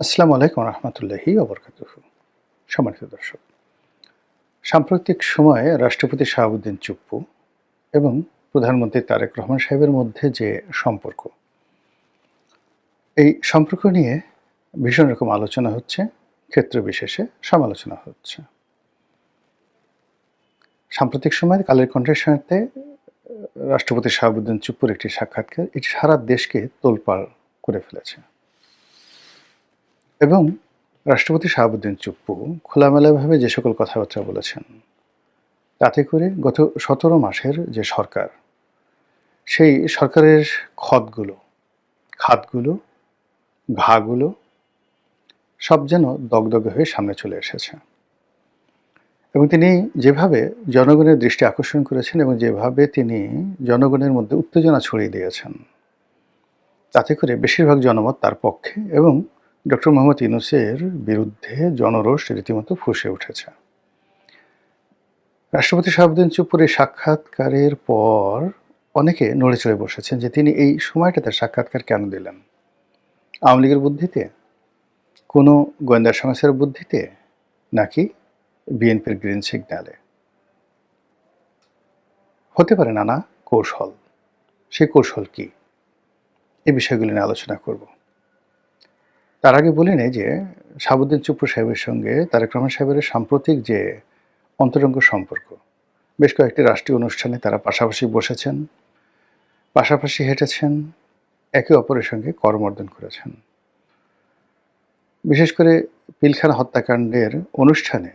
আসসালামু আলাইকুম রহমতুল্লাহি ওবরকাতুহু। সম্মানিত দর্শক, সাম্প্রতিক সময়ে রাষ্ট্রপতি শাহাবুদ্দিন চুপ্পু এবং প্রধানমন্ত্রী তারেক রহমান সাহেবের মধ্যে যে সম্পর্ক, এই সম্পর্ক নিয়ে ভীষণ রকম আলোচনা হচ্ছে, ক্ষেত্র বিশেষে সমালোচনা হচ্ছে। সাম্প্রতিক সময়ে কালের কণ্ঠের সাথে রাষ্ট্রপতি শাহাবুদ্দিন চুপ্পুর একটি সাক্ষাৎকার এটি সারা দেশকে তোলপাড় করে ফেলেছে এবং রাষ্ট্রপতি শাহাবুদ্দিন চুপ্পু খোলামেলাভাবে যে সকল কথাবার্তা বলেছেন, তাতে করে গত ১৭ মাসের যে সরকার, সেই সরকারের খাতগুলো, ঘাগুলো সব যেন দগদগে হয়ে সামনে চলে এসেছে। এবং তিনি যেভাবে জনগণের দৃষ্টি আকর্ষণ করেছেন এবং যেভাবে তিনি জনগণের মধ্যে উত্তেজনা ছড়িয়ে দিয়েছেন, তাতে করে বেশিরভাগ জনমত তার পক্ষে এবং ডক্টর মোহাম্মদ ইউনূসের বিরুদ্ধে জনরোষ রীতিমতো ফুঁসে উঠেছে। রাষ্ট্রপতি শাহাবুদ্দিন চুপ্পুর এই সাক্ষাৎকারের পর অনেকে নড়ে চড়ে বসেছেন যে তিনি এই সময়টাতে সাক্ষাৎকার কেন দিলেন? আওয়ামী লীগের বুদ্ধিতে, কোনো গোয়েন্দা সংস্থার বুদ্ধিতে, নাকি বিএনপির গ্রিন সিগন্যালে? হতে পারে নানা কৌশল। সেই কৌশল কি? এই বিষয়গুলি নিয়ে আলোচনা করব। তার আগে বলে নেই যে শাহাবুদ্দিন চুপ্পু সাহেবের সঙ্গে তারেক রহমান সাহেবের সাম্প্রতিক যে অন্তরঙ্গ সম্পর্ক, বেশ কয়েকটি রাষ্ট্রীয় অনুষ্ঠানে তারা পাশাপাশি বসেছেন, পাশাপাশি হেঁটেছেন, একে অপরের সঙ্গে করমর্দন করেছেন। বিশেষ করে পিলখানা হত্যাকাণ্ডের অনুষ্ঠানে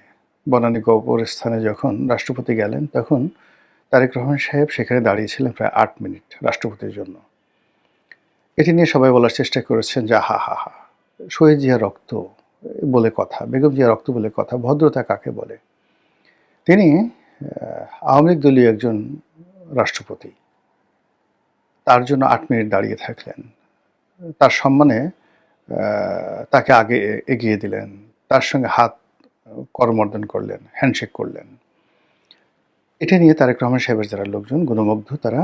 বনানী কবরস্থানে যখন রাষ্ট্রপতি গেলেন, তখন তারেক রহমান সাহেব সেখানে দাঁড়িয়েছিলেন প্রায় ৮ মিনিট রাষ্ট্রপতির জন্য। এটি নিয়ে সবাই বলার চেষ্টা করেছেন যে হা হা হা, শহীদ জিয়া রক্ত বলে কথা, বেগম জিয়া রক্ত বলে কথা, ভদ্রতা কাকে বলে? তিনি আওয়ামী লীগ দলীয় একজন রাষ্ট্রপতি, তার জন্য ৮ মিনিট দাঁড়িয়ে থাকলেন, তার সম্মানে তাকে আগে এগিয়ে দিলেন, তার সঙ্গে হাত করমর্দন করলেন, হ্যান্ডশেক করলেন। এটা নিয়ে তারেক রহমান সাহেবের যারা লোকজন গুণমুগ্ধ, তারা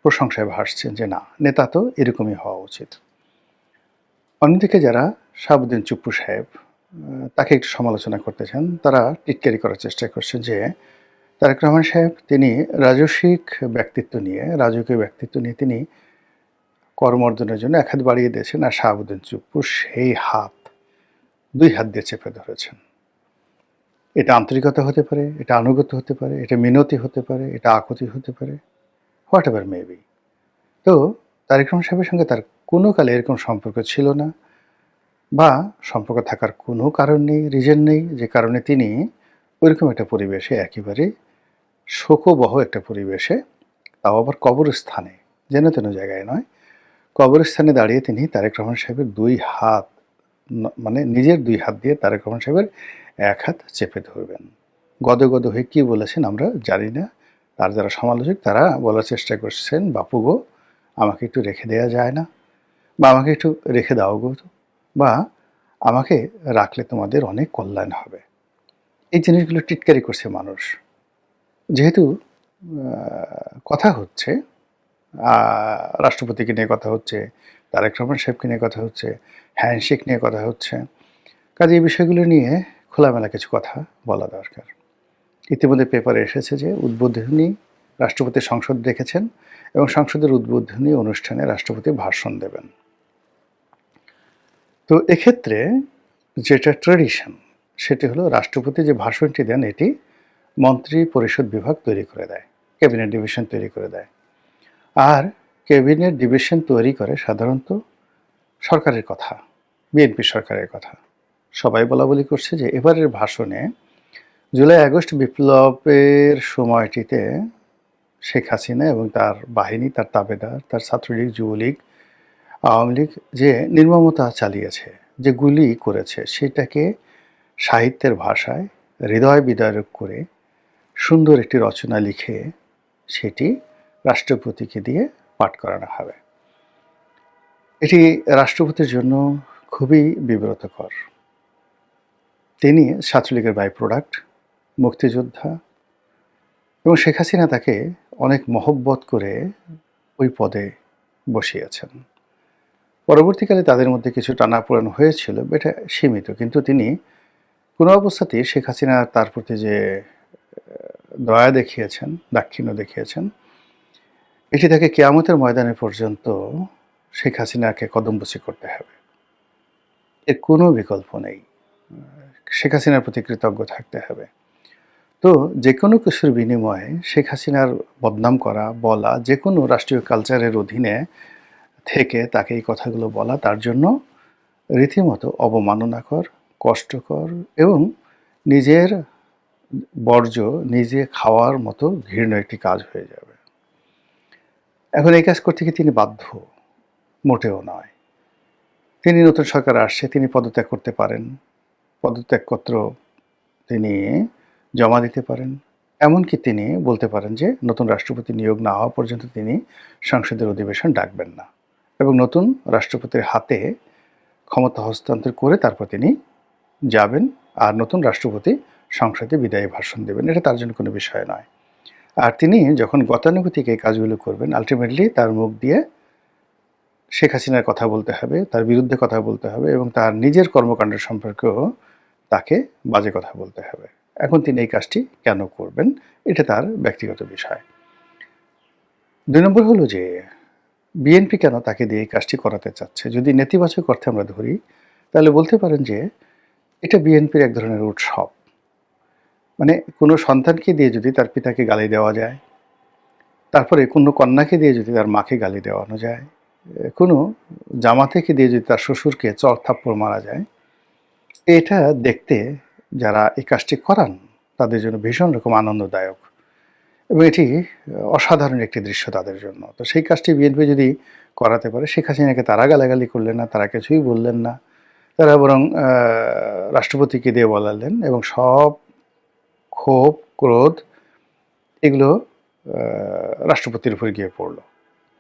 প্রশংসায় ভাসছেন যে না, নেতা তো এরকমই হওয়া উচিত। অন্যদিকে যারা শাহাবুদ্দিন চুপ্পু সাহেব, তাকে একটু সমালোচনা করতে চান, তারা টিটকারি করার চেষ্টা করছেন যে তারেক রহমান সাহেব তিনি রাজকীয় ব্যক্তিত্ব নিয়ে তিনি করমর্দনের জন্য এক হাত বাড়িয়ে দিয়েছেন, আর শাহাবুদ্দিন চুপ্পু সেই হাত ২ হাত দিয়ে চেপে ধরেছেন। এটা আন্তরিকতা হতে পারে, এটা আনুগত্য হতে পারে, এটা মিনতি হতে পারে, এটা আকুতি হতে পারে, হোয়াট এভার মেবি। তো তারেক রহমান সাহেবের সঙ্গে তার কোনো কালে এরকম সম্পর্ক ছিল না, বা সম্পর্ক থাকার কোনো কারণ নেই, রিজন নেই, যে কারণে তিনি ওইরকম একটা পরিবেশে, একেবারে শোকবহ একটা পরিবেশে, তাও আবার কবরস্থানে, যেন তেন জায়গায় নয়, কবরস্থানে দাঁড়িয়ে তিনি তারেক রহমান সাহেবের ২ হাত, মানে নিজের ২ হাত দিয়ে তারেক রহমান সাহেবের ১ হাত চেপে ধরবেন। গদগদ হয়ে কী বলেছেন আমরা জানি না। তার যারা সমালোচক, তারা বলার চেষ্টা করছেন, বাপু গো, আমাকে একটু রেখে দেওয়া যায় না, বা আমাকে একটু রেখে দাও গো, বা আমাকে রাখলে তোমাদের অনেক কল্যাণ হবে। এই জিনিসগুলো টিটকারি করছে মানুষ। যেহেতু কথা হচ্ছে, রাষ্ট্রপতিকে নিয়ে কথা হচ্ছে, তারেক রহমান সাহেবকে নিয়ে কথা হচ্ছে, হ্যান্ডশেক নিয়ে কথা হচ্ছে, কাজে এই বিষয়গুলো নিয়ে খোলামেলা কিছু কথা বলা দরকার। ইতিমধ্যে পেপারে এসেছে যে উদ্বোধনী রাষ্ট্রপতি সংসদ ডেকেছেন এবং সংসদের উদ্বোধনী অনুষ্ঠানে রাষ্ট্রপতি ভাষণ দেবেন। তো এক্ষেত্রে যেটা ট্র্যাডিশন, সেটি হলো রাষ্ট্রপতি যে ভাষণটি দেন, এটি মন্ত্রী পরিষদ বিভাগ তৈরি করে দেয়, ক্যাবিনেট ডিভিশন তৈরি করে দেয়। আর ক্যাবিনেট ডিভিশন তৈরি করে সাধারণত সরকারের কথা, বিএনপি সরকারের কথা। সবাই বলাবলি করছে যে এবারের ভাষণে জুলাই আগস্ট বিপ্লবের সময়টিতে শেখ হাসিনা এবং তার বাহিনী, তার তাবেদার, তার ছাত্রলীগ, যুবলীগ, আওয়ামী লীগ যে নির্মমতা চালিয়েছে, যে গুলি করেছে, সেটাকে সাহিত্যের ভাষায় হৃদয় বিদারক করে সুন্দর একটি রচনা লিখে সেটি রাষ্ট্রপতিকে দিয়ে পাঠ করানো হবে। এটি রাষ্ট্রপতির জন্য খুবই বিব্রতকর। তিনি ছাত্রলীগের বাই প্রোডাক্ট, মুক্তিযোদ্ধা, এবং শেখ হাসিনা তাকে অনেক মহব্বত করে ওই পদে বসিয়েছেন। পরবর্তীকালে তাদের মধ্যে কিছু টানাপোড়েন হয়েছিল, এটা সীমিত। কিন্তু তিনি কোনো অবস্থাতেই শেখ হাসিনা তার প্রতি যে দয়া দেখিয়েছেন, দাক্ষিণ্য দেখিয়েছেন, এটি তাকে কিয়ামতের ময়দানে পর্যন্ত শেখ হাসিনাকে কদমবুসি করতে হবে। এর কোনো বিকল্প নেই। শেখ হাসিনার প্রতি কৃতজ্ঞ থাকতে হবে। তো যেকোনো কিছুর বিনিময়ে শেখ হাসিনার বদনাম করা, বলা, যেকোনো রাষ্ট্রীয় কালচারের অধীনে থেকে তাকে এই কথাগুলো বলা তার জন্য রীতিমতো অবমাননাকর, কষ্টকর এবং নিজের বর্জ্য নিজে খাওয়ার মতো ঘৃণ্য একটি কাজ হয়ে যাবে। এখন এই কাজ করতে গিয়ে তিনি বাধ্য, মোটেও নয়। তিনি নতুন সরকার আসছে, তিনি পদত্যাগ করতে পারেন, পদত্যাগপত্র তিনি জমা দিতে পারেন। এমনকি তিনি বলতে পারেন যে নতুন রাষ্ট্রপতি নিয়োগ না হওয়া পর্যন্ত তিনি সংসদের অধিবেশন ডাকবেন না এবং নতুন রাষ্ট্রপতির হাতে ক্ষমতা হস্তান্তর করে তারপর তিনি যাবেন আর নতুন রাষ্ট্রপতি সংসদে বিদায়ী ভাষণ দেবেন। এটা তার জন্য কোনো বিষয় নয়। আর তিনি যখন গতানুগতিক এই কাজগুলো করবেন, আলটিমেটলি তার মুখ দিয়ে শেখ হাসিনার কথা বলতে হবে, তার বিরুদ্ধে কথা বলতে হবে এবং তার নিজের কর্মকাণ্ড সম্পর্কেও তাকে বাজে কথা বলতে হবে। এখন তিনি এই কাজটি কেন করবেন, এটা তার ব্যক্তিগত বিষয়। ২ নম্বর হলো যে বিএনপি কেন তাকে দিয়ে এই কাজটি করাতে চাচ্ছে। যদি নেতিবাচক অর্থে আমরা ধরি, তাহলে বলতে পারেন যে এটা বিএনপির এক ধরনের উৎসব। মানে কোনো সন্তানকে দিয়ে যদি তার পিতাকে গালি দেওয়া যায়, তারপরে কোনো কন্যাকে দিয়ে যদি তার মাকে গালি দেওয়ানো যায়, কোনো জামাতাকে দিয়ে যদি তার শ্বশুরকে চর থাপ্পড় মারা যায়, এটা দেখতে যারা এই কাজটি করান তাদের জন্য ভীষণ রকম আনন্দদায়ক এবং এটি অসাধারণ একটি দৃশ্য তাদের জন্য। তো সেই কাজটি বিএনপি যদি করাতে পারে, শেখ হাসিনাকে তারা গালাগালি করলেন না, তারা কিছুই বললেন না, তারা বরং রাষ্ট্রপতিকে দিয়ে বলালেন এবং সব ক্ষোভ, ক্রোধ এগুলো রাষ্ট্রপতির উপর গিয়ে পড়লো।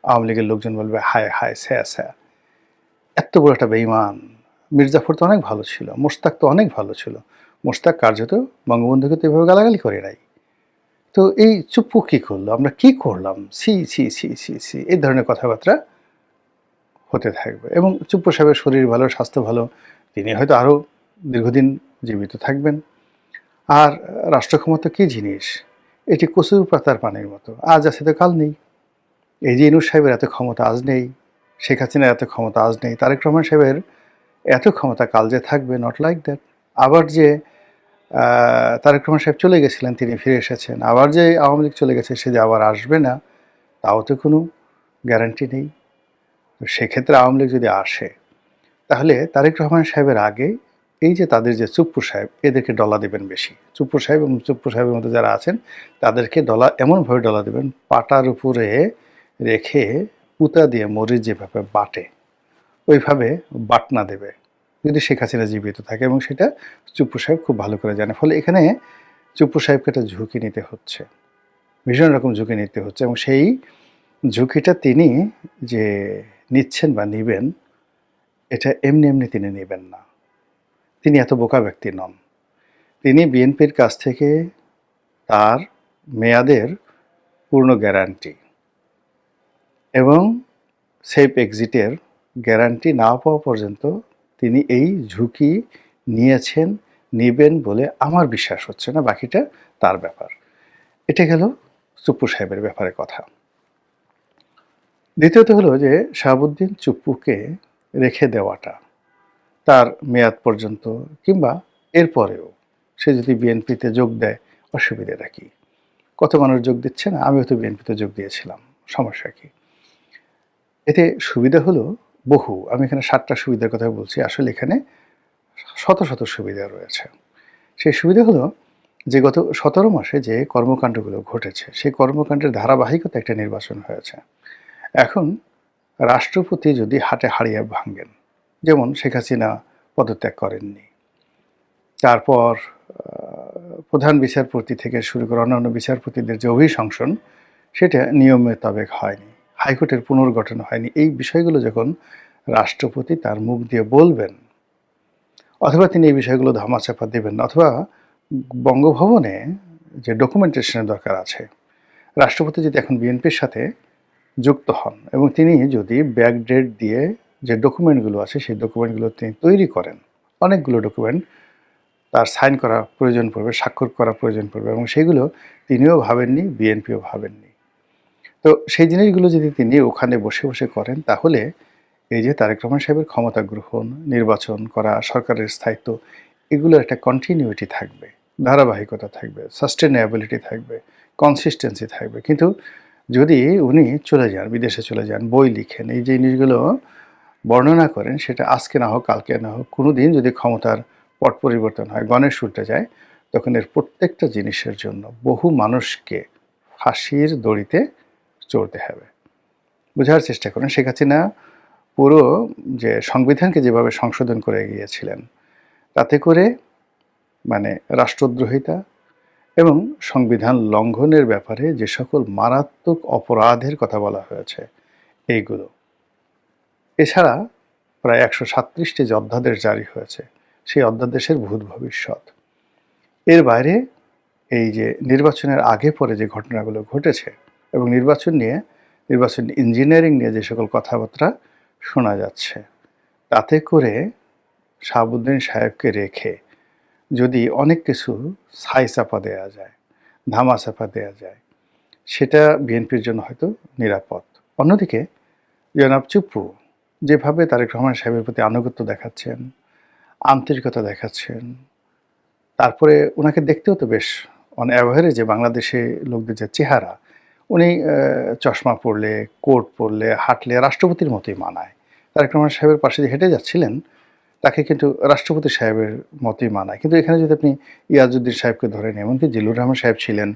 আওয়ামী লীগের লোকজন বলবে হায় হায় স্যা স্যা, এত বড় একটা বেঈমান। মির্জাফর তো অনেক ভালো ছিল, মোশতাক তো অনেক ভালো ছিল, মোশতাক কার্যত বঙ্গবন্ধুকে তো এভাবে গালাগালি করে নাই। তো এই চুপ্পু কী করলো, আমরা কি করলাম, ছি ছি ছি ছি ছি, এই ধরনের কথাবার্তা হতে থাকবে এবং চুপ্পু সাহেবের শরীর ভালো, স্বাস্থ্য ভালো, তিনি হয়তো আরও দীর্ঘদিন জীবিত থাকবেন। আর রাষ্ট্র ক্ষমতা কী জিনিস, এটি কচুর পাতার পানির মতো, আজ আছে তো কাল নেই। এই যে ইনুস সাহেবের এত ক্ষমতা আজ নেই, শেখ হাসিনার এত ক্ষমতা আজ নেই, তারেক রহমান সাহেবের এত ক্ষমতা কাল যে থাকবে, নট লাইক দ্যাট। আবার যে তারেক রহমান সাহেব চলে গেছিলেন, তিনি ফিরে এসেছেন, আবার যে আওয়ামী লীগ চলে গেছে সে যে আবার আসবে না, তাও তো কোনো গ্যারান্টি নেই। তো সেক্ষেত্রে আওয়ামী লীগ যদি আসে, তাহলে তারেক রহমান সাহেবের আগে এই যে তাদের যে চুপ্পু সাহেব, এদেরকে ডলা দেবেন বেশি। চুপ্পু সাহেব এবং চুপ্পু সাহেবের মধ্যে যারা আছেন তাদেরকে ডলা এমনভাবে ডলা দেবেন, পাটার উপরে রেখে পুঁতা দিয়ে মরিচ যেভাবে বাটে ওইভাবে বাটনা দেবে যদি শেখ হাসিনা জীবিত থাকে, এবং সেটা চুপ্পু সাহেব খুব ভালো করে জানে। ফলে এখানে চুপ্পু সাহেবকে একটা ঝুঁকি নিতে হচ্ছে, ভীষণ রকম ঝুঁকি নিতে হচ্ছে এবং সেই ঝুঁকিটা তিনি যে নিচ্ছেন বা নিবেন, এটা এমনি এমনি তিনি নেবেন না। তিনি এত বোকা ব্যক্তি নন। তিনি বিএনপির কাছ থেকে তার মেয়াদের পূর্ণ গ্যারান্টি এবং সেফ এক্সিটের গ্যারান্টি না পাওয়া পর্যন্ত তিনি এই ঝুঁকি নিয়েছেন, নেবেন বলে আমার বিশ্বাস হচ্ছে না। বাকিটা তার ব্যাপার। এটা গেল চুপ্পু সাহেবের ব্যাপারে কথা। দ্বিতীয়ত হলো যে শাহাবুদ্দিন চুপ্পুকে রেখে দেওয়াটা তার মেয়াদ পর্যন্ত কিংবা এরপরেও সে যদি বিএনপিতে যোগ দেয়, অসুবিধাটা কী? কত মানুষ যোগ দিচ্ছে না? আমিও তো বিএনপিতে যোগ দিয়েছিলাম, সমস্যা কী? এতে সুবিধা হলো বহু। আমি এখানে ৭টা সুবিধার কথা বলছি, আসলে এখানে শত শত সুবিধা রয়েছে। সেই সুবিধা হলো যে গত ১৭ মাসে যে কর্মকাণ্ডগুলো ঘটেছে, সেই কর্মকাণ্ডের ধারাবাহিকতা একটা নির্বাচন হয়েছে। এখন রাষ্ট্রপতি যদি হাটে হাড়িয়ে ভাঙেন, যেমন শেখ হাসিনা পদত্যাগ করেননি, তারপর প্রধান বিচারপতি থেকে শুরু করে অন্যান্য বিচারপতিদের যে অভিশংসন, সেটা নিয়ম মোতাবেক হয়নি, হাইকোর্টের পুনর্গঠন হয়নি। এই বিষয়গুলো যখন রাষ্ট্রপতি তার মুখ দিয়ে বলবেন, অথবা তিনি এই বিষয়গুলো ধামাচাপা দেবেন না, অথবা বঙ্গভবনে যে ডকুমেন্টেশনের দরকার আছে, রাষ্ট্রপতি যদি এখন বিএনপির সাথে যুক্ত হন এবং তিনি যদি ব্যাকডেট দিয়ে যে ডকুমেন্টগুলো আছে সেই ডকুমেন্টগুলো তিনি তৈরি করেন। অনেকগুলো ডকুমেন্ট তার সাইন করা প্রয়োজন পড়বে, স্বাক্ষর করা প্রয়োজন পড়বে এবং সেগুলো তিনিও ভাবেননি, বিএনপিও ভাবেননি। তো সেই জিনিসগুলো যদি তিনি ওখানে বসে, বসে করেন তাহলে এই যে তারেক রহমান সাহেবের ক্ষমতা গ্রহণ, নির্বাচন করা, সরকারের স্থায়িত্ব এগুলোর একটা কন্টিনিউইটি থাকবে, ধারাবাহিকতা থাকবে, সাস্টেনেবিলিটি থাকবে, কনসিস্টেন্সি থাকবে। কিন্তু যদি উনি চলে যান, বিদেশে চলে যান, বই লিখেন, এই যে জিনিসগুলো বর্ণনা করেন সেটা আজকে না হোক, কালকে না হোক, কোনো দিন যদি ক্ষমতার পট পরিবর্তন হয়, গণেশ উল্টে যায়, তখন এর প্রত্যেকটা জিনিসের জন্য বহু মানুষকে ফাঁসির দড়িতে চড়তে হবে। বোঝার চেষ্টা করেন শেখ হাসিনা পুরো যে সংবিধানকে যেভাবে সংশোধন করে গিয়েছিলেন তাতে করে মানে রাষ্ট্রদ্রোহিতা এবং সংবিধান লঙ্ঘনের ব্যাপারে যে সকল মারাত্মক অপরাধের কথা বলা হয়েছে এইগুলো, এছাড়া প্রায় ১৩৭টি যে অধ্যাদেশ জারি হয়েছে সেই অধ্যাদেশের ভূত ভবিষ্যৎ, এর বাইরে এই যে নির্বাচনের আগে পরে যে ঘটনাগুলো ঘটেছে এবং নির্বাচন ইঞ্জিনিয়ারিং নিয়ে যে সকল কথাবার্তা শোনা যাচ্ছে, তাতে করে শাহাবুদ্দিন সাহেবকে রেখে যদি অনেক কিছু ছাই চাপা দেওয়া যায়, ধামা চাপা দেওয়া যায়, সেটা বিএনপির জন্য হয়তো নিরাপদ। অন্যদিকে জনাব চুপ্পু যেভাবে তারেক রহমান সাহেবের প্রতি আনুগত্য দেখাচ্ছেন, আন্তরিকতা দেখাচ্ছেন, তারপরে ওনাকে দেখতেও তো বেশ অন অ্যাভারেজ যে বাংলাদেশে লোকদের যে চেহারা, উনি চশমা পরলে, কোট পরলে, হাঁটলে রাষ্ট্রপতির মতোই মানায়। তারেক রহমান সাহেবের পাশে যে হেঁটে যাচ্ছিলেন তাকে কিন্তু রাষ্ট্রপতি সাহেবের মতোই মানায়। কিন্তু এখানে যদি আপনি ইয়াজউদ্দিন সাহেবকে ধরেন, এমনকি জিল্লুর রহমান সাহেব ছিলেন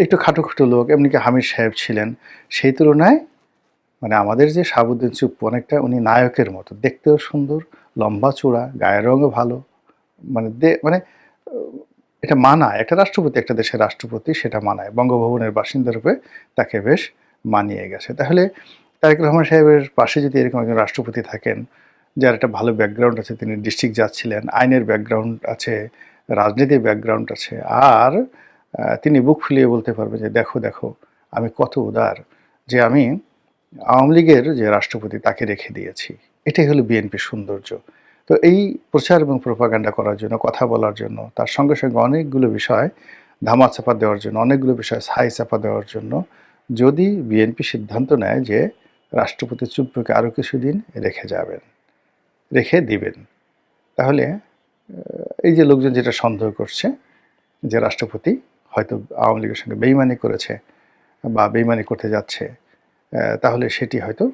একটু খাটো লোক, এমনকি হামিদ সাহেব ছিলেন, সেই তুলনায় মানে আমাদের যে শাহাবুদ্দিন চুপ্পু অনেকটা উনি নায়কের মতো, দেখতেও সুন্দর, লম্বা চূড়া, গায়ের রঙও ভালো, মানে মানে এটা মানায় একটা রাষ্ট্রপতি, একটা দেশের রাষ্ট্রপতি, সেটা মানায়। বঙ্গভবনের বাসিন্দা রূপে তাকে বেশ মানিয়ে গেছে। তাহলে তারেক রহমান সাহেবের পাশে যদি এরকম একজন রাষ্ট্রপতি থাকেন যার একটা ভালো ব্যাকগ্রাউন্ড আছে, তিনি ডিস্ট্রিক্ট জাজ ছিলেন, আইনের ব্যাকগ্রাউন্ড আছে, রাজনীতির ব্যাকগ্রাউন্ড আছে, আর তিনি বুক ফুলিয়ে বলতে পারবেন যে দেখো দেখো আমি কত উদার, যে আমি আওয়ামী লীগের যে রাষ্ট্রপতি তাকে রেখে দিয়েছি। এটাই হলো বিএনপির সৌন্দর্য। তো এই প্রচার এবং প্রোপাগান্ডা করার জন্য, কথা বলার জন্য, তার সঙ্গে সঙ্গে অনেকগুলো বিষয় ধামাচাপা দেওয়ার জন্য, অনেকগুলো বিষয় ছাই চাপা দেওয়ার জন্য যদি বিএনপি সিদ্ধান্ত নেয় যে রাষ্ট্রপতি চুপ্পুকে আরও কিছুদিন রেখে দিবেন, তাহলে এই যে লোকজন যেটা সন্দেহ করছে যে রাষ্ট্রপতি হয়তো আওয়ামী লীগের সঙ্গে বেইমানি করেছে বা বেইমানি করতে যাচ্ছে, তাহলে সেটি হয়তো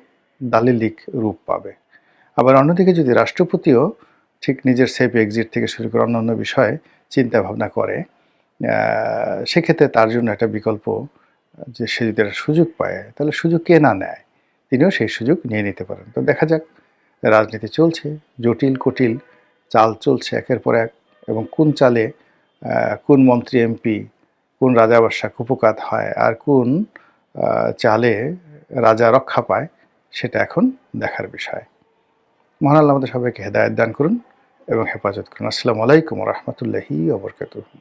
দালিলিক রূপ পাবে। আবার অন্যদিকে যদি রাষ্ট্রপতিও ঠিক নিজের সেফ এক্সিট থেকে শুরু করে অন্যান্য বিষয়ে চিন্তা ভাবনা করে, সেক্ষেত্রে তার জন্য একটা বিকল্প, যে সে যদি একটা সুযোগ পায় তাহলে সুযোগ কে না নেয়, তিনিও সেই সুযোগ নিয়ে নিতে পারেন। তো দেখা যাক, রাজনীতি চলছে, জটিল কুটিল চাল চলছে একের পর এক, এবং কোন চালে কোন মন্ত্রী এমপি, কোন রাজা বাদশা কুপোকাত হয় আর কোন চালে রাজা রক্ষা পায়, সেটা এখন দেখার বিষয়। মহান আল্লাহ আমাদের সবাইকে হেদায়েত দান করুন এবং হেফাজত করুন। আসসালামু আলাইকুম ওয়া রাহমাতুল্লাহি ওয়া বারাকাতুহু।